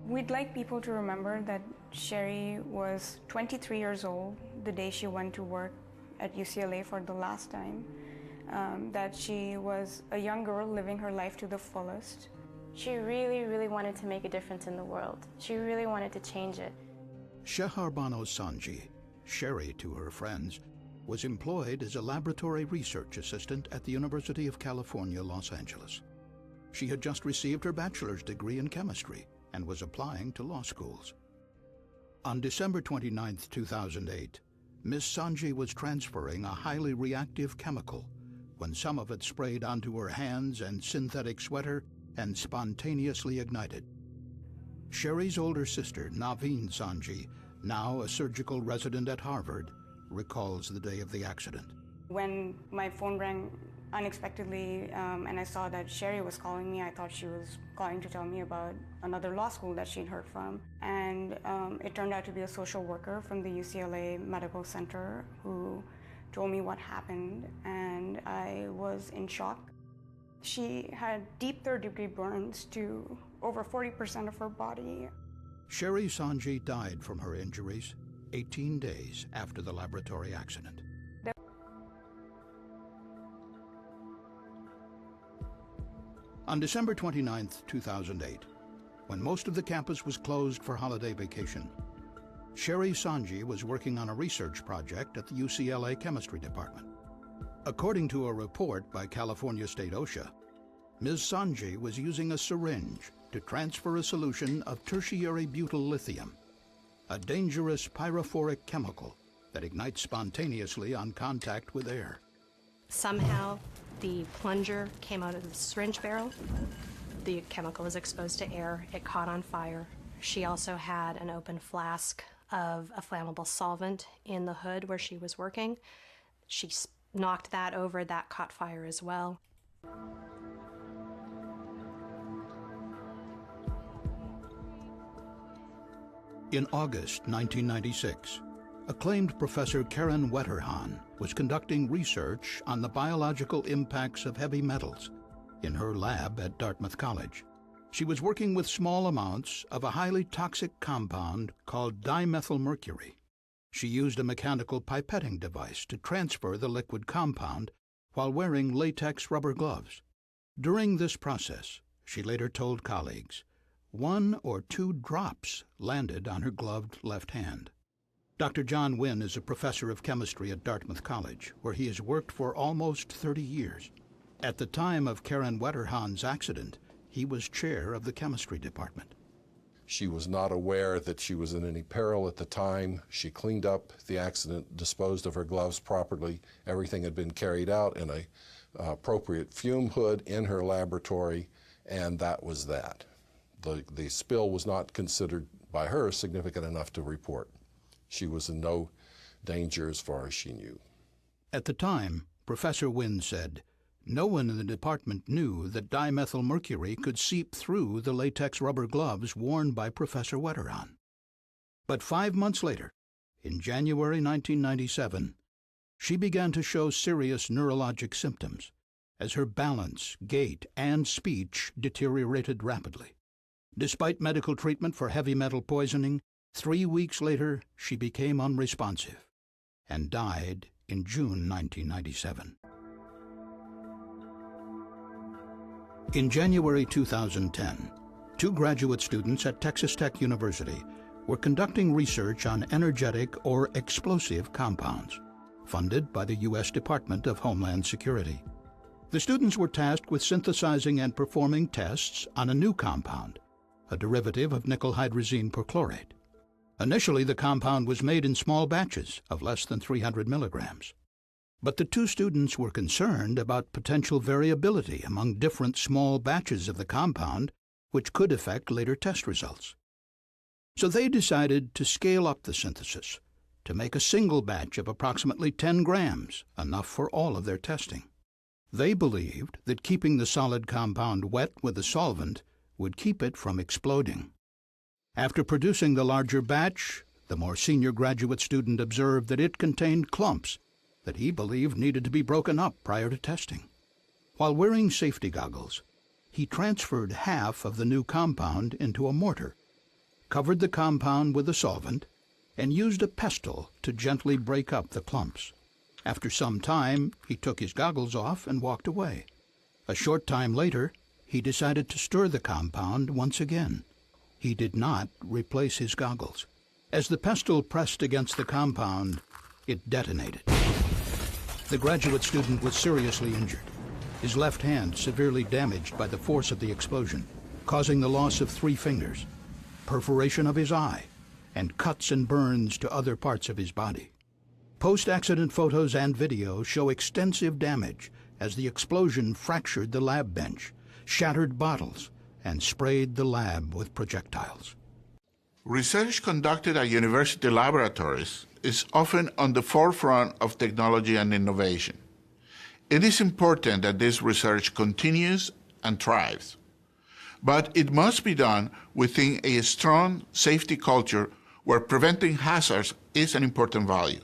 We'd like people to remember that Sherry was 23 years old the day she went to work at UCLA for the last time, that she was a young girl living her life to the fullest. She really, really wanted to make a difference in the world. She really wanted to change it. Sheharbano Sanji, Sherry to her friends, was employed as a laboratory research assistant at the University of California, Los Angeles. She had just received her bachelor's degree in chemistry and was applying to law schools. On December 29, 2008, Ms. Sanji was transferring a highly reactive chemical when some of it sprayed onto her hands and synthetic sweater and spontaneously ignited. Sherry's older sister, Naveen Sanji, now a surgical resident at Harvard, recalls the day of the accident. When my phone rang unexpectedly and I saw that Sherry was calling me, I thought she was calling to tell me about another law school that she'd heard from. And it turned out to be a social worker from the UCLA Medical Center who told me what happened, and I was in shock. She had deep third-degree burns to over 40% of her body. Sherry Sanji died from her injuries 18 days after the laboratory accident. On December 29, 2008, when most of the campus was closed for holiday vacation, Sherry Sanji was working on a research project at the UCLA Chemistry Department. According to a report by California State OSHA, Ms. Sanji was using a syringe to transfer a solution of tertiary butyl lithium, a dangerous pyrophoric chemical that ignites spontaneously on contact with air. Somehow, the plunger came out of the syringe barrel. The chemical was exposed to air. It caught on fire. She also had an open flask of a flammable solvent in the hood where she was working. She knocked that over. That caught fire as well. In August 1996, acclaimed Professor Karen Wetterhahn was conducting research on the biological impacts of heavy metals in her lab at Dartmouth College. She was working with small amounts of a highly toxic compound called dimethylmercury. She used a mechanical pipetting device to transfer the liquid compound while wearing latex rubber gloves. During this process, she later told colleagues, 1 or 2 drops landed on her gloved left hand. Dr. John Wynn is a professor of chemistry at Dartmouth College, where he has worked for almost 30 years. At the time of Karen Wetterhahn's accident, he was chair of the chemistry department. She was not aware that she was in any peril at the time. She cleaned up the accident, disposed of her gloves properly. Everything had been carried out in a appropriate fume hood in her laboratory, and that was that. The spill was not considered by her significant enough to report. She was in no danger as far as she knew. At the time, Professor Wynn said, no one in the department knew that dimethylmercury could seep through the latex rubber gloves worn by Professor Wetterhahn. But 5 months later, in January 1997, she began to show serious neurologic symptoms as her balance, gait, and speech deteriorated rapidly. Despite medical treatment for heavy metal poisoning, 3 weeks later she became unresponsive and died in June 1997. In January 2010, 2 graduate students at Texas Tech University were conducting research on energetic or explosive compounds, funded by the U.S. Department of Homeland Security. The students were tasked with synthesizing and performing tests on a new compound, a derivative of nickel hydrazine perchlorate. Initially, the compound was made in small batches of less than 300 milligrams. But the 2 students were concerned about potential variability among different small batches of the compound, which could affect later test results. So they decided to scale up the synthesis to make a single batch of approximately 10 grams, enough for all of their testing. They believed that keeping the solid compound wet with a solvent would keep it from exploding. After producing the larger batch, the more senior graduate student observed that it contained clumps that he believed needed to be broken up prior to testing. While wearing safety goggles, he transferred half of the new compound into a mortar covered the compound with a solvent, and used a pestle to gently break up the clumps. After some time, he took his goggles off and walked away. A short time later, he decided to stir the compound once again. He did not replace his goggles. As the pestle pressed against the compound, it detonated. The graduate student was seriously injured, his left hand severely damaged by the force of the explosion, causing the loss of 3 fingers, perforation of his eye, and cuts and burns to other parts of his body. Post-accident photos and video show extensive damage as the explosion fractured the lab bench, shattered bottles, and sprayed the lab with projectiles. Research conducted at university laboratories is often on the forefront of technology and innovation. It is important that this research continues and thrives, but it must be done within a strong safety culture where preventing hazards is an important value.